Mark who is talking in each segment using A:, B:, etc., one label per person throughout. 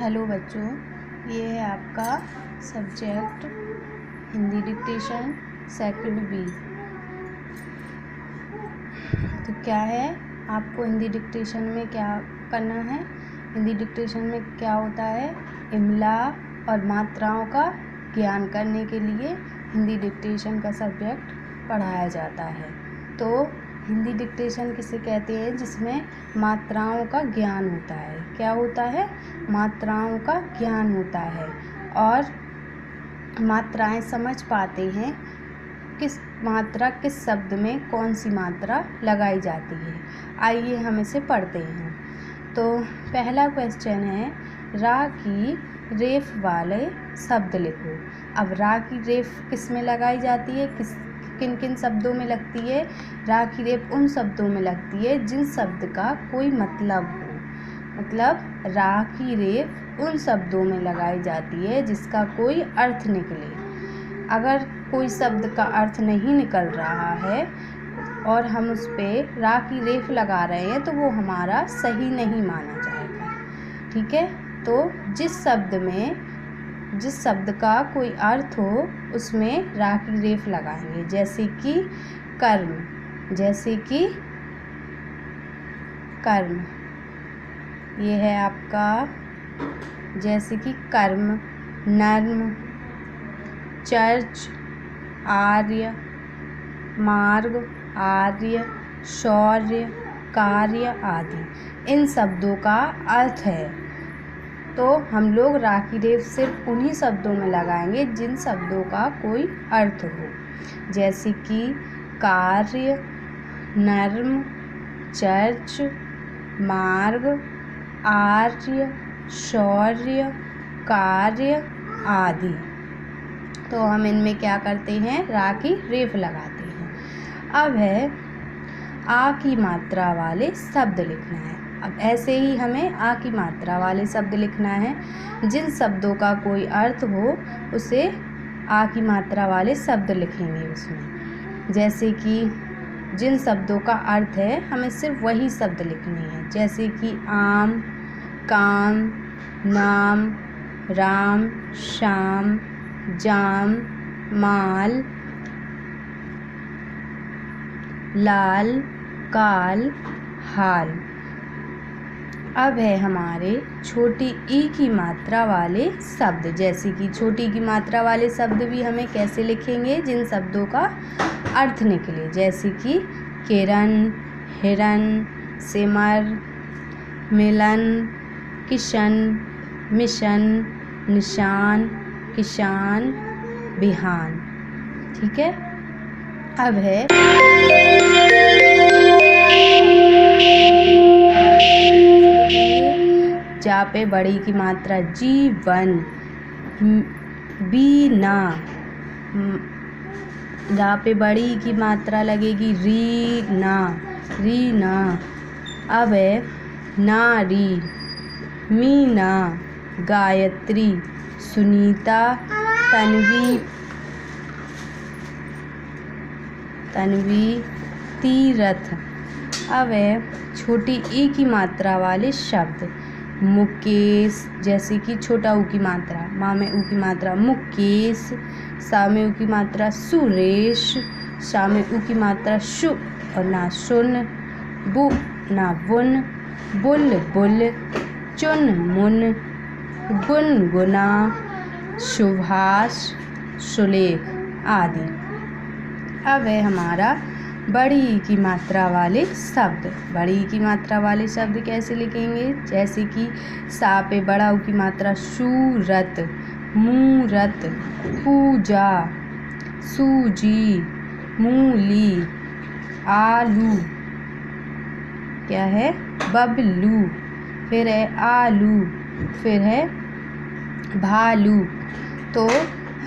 A: Hello बच्चों, ये है आपका subject Hindi dictation second B. तो क्या है, आपको हिंदी डिक्टेशन में क्या करना है। हिंदी डिक्टेशन में क्या होता है, इमला और मात्राओं का ज्ञान करने के लिए हिंदी डिक्टेशन का सब्जेक्ट पढ़ाया जाता है। तो हिंदी डिक्टेशन किसे कहते हैं, जिसमें मात्राओं का ज्ञान होता है। क्या होता है, मात्राओं का ज्ञान होता है और मात्राएं समझ पाते हैं किस मात्रा किस शब्द में कौन सी मात्रा लगाई जाती है। आइए हम इसे पढ़ते हैं। तो पहला क्वेश्चन है, रा की रेफ वाले शब्द लिखो। अब रा की रेफ किस में लगाई जाती है, किन किन शब्दों में लगती है। रा की रेफ उन शब्दों में लगती है जिन शब्द का कोई मतलब हो। मतलब रा की रेफ उन शब्दों में लगाई जाती है जिसका कोई अर्थ निकले। अगर कोई शब्द का अर्थ नहीं निकल रहा है और हम उस पर रा की रेफ लगा रहे हैं तो वो हमारा सही नहीं माना जाएगा। ठीक है, तो जिस शब्द का कोई अर्थ हो उसमें रा की रेफ लगाएंगे। जैसे कि कर्म, ये है आपका। जैसे कि कर्म, नर्म, चर्च, आर्य, मार्ग, आर्य, शौर्य, कार्य आदि इन शब्दों का अर्थ है। तो हम लोग रा की रेफ सिर्फ उन्हीं शब्दों में लगाएंगे जिन शब्दों का कोई अर्थ हो। जैसे कि कार्य, नर्म, चर्च, मार्ग, आर्य, शौर्य, कार्य आदि। तो हम इनमें क्या करते हैं, रा की रेफ लगाते हैं। अब है आ की मात्रा वाले शब्द लिखना है। अब ऐसे ही हमें आ की मात्रा वाले शब्द लिखना है। जिन शब्दों का कोई अर्थ हो उसे आ की मात्रा वाले शब्द लिखेंगे उसमें। जैसे कि जिन शब्दों का अर्थ है हमें सिर्फ वही शब्द लिखने हैं। जैसे कि आम, काम, नाम, राम, शाम, जाम, माल, लाल, काल, हाल। अब है हमारे छोटी ई की मात्रा वाले शब्द। जैसे कि छोटी की मात्रा वाले शब्द भी हमें कैसे लिखेंगे, जिन शब्दों का अर्थ निकले। जैसे कि किरण, हिरन, सिमर, मिलन, किशन, मिशन, निशान, किसान, बिहान। ठीक है, अब है जा पे बड़ी की मात्रा जीवन, बीना, रा पे बड़ी की मात्रा लगेगी रीना, रीना। अब है नारी, मीना, गायत्री, सुनीता, तन्वी, तीरथ। अब है छोटी ई की मात्रा वाले शब्द। मुकेश, जैसे कि छोटा ऊ की मात्रा, माँ में ऊ की मात्रा मुकेश, सा में ऊ की मात्रा सुरेश, शा में ऊ की मात्रा शु और ना सुन, बु ना बुन, बुल बुल, चुन मुन, गुन गुना, सुभाष, सुलेख आदि। अब है हमारा बड़ी की मात्रा वाले शब्द। बड़ी की मात्रा वाले शब्द कैसे लिखेंगे। जैसे कि सा पे बड़ा ऊ की मात्रा सूरत, मूरत, पूजा, सूजी, मूली, आलू, क्या है, बबलू, फिर है आलू, फिर है भालू। तो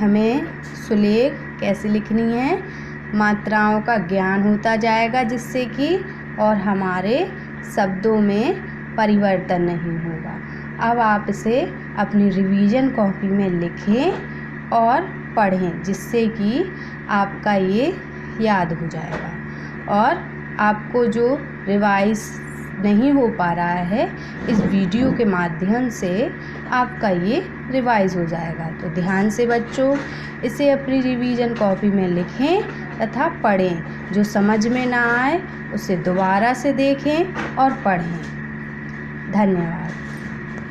A: हमें सुलेख कैसे लिखनी है, मात्राओं का ज्ञान होता जाएगा जिससे कि और हमारे शब्दों में परिवर्तन नहीं होगा। अब आप इसे अपनी रिवीजन कॉपी में लिखें और पढ़ें जिससे कि आपका ये याद हो जाएगा और आपको जो रिवाइज नहीं हो पा रहा है, इस वीडियो के माध्यम से आपका ये रिवाइज़ हो जाएगा। तो ध्यान से बच्चों इसे अपनी रिवीजन कॉपी में लिखें तथा पढ़ें। जो समझ में ना आए उसे दोबारा से देखें और पढ़ें। धन्यवाद।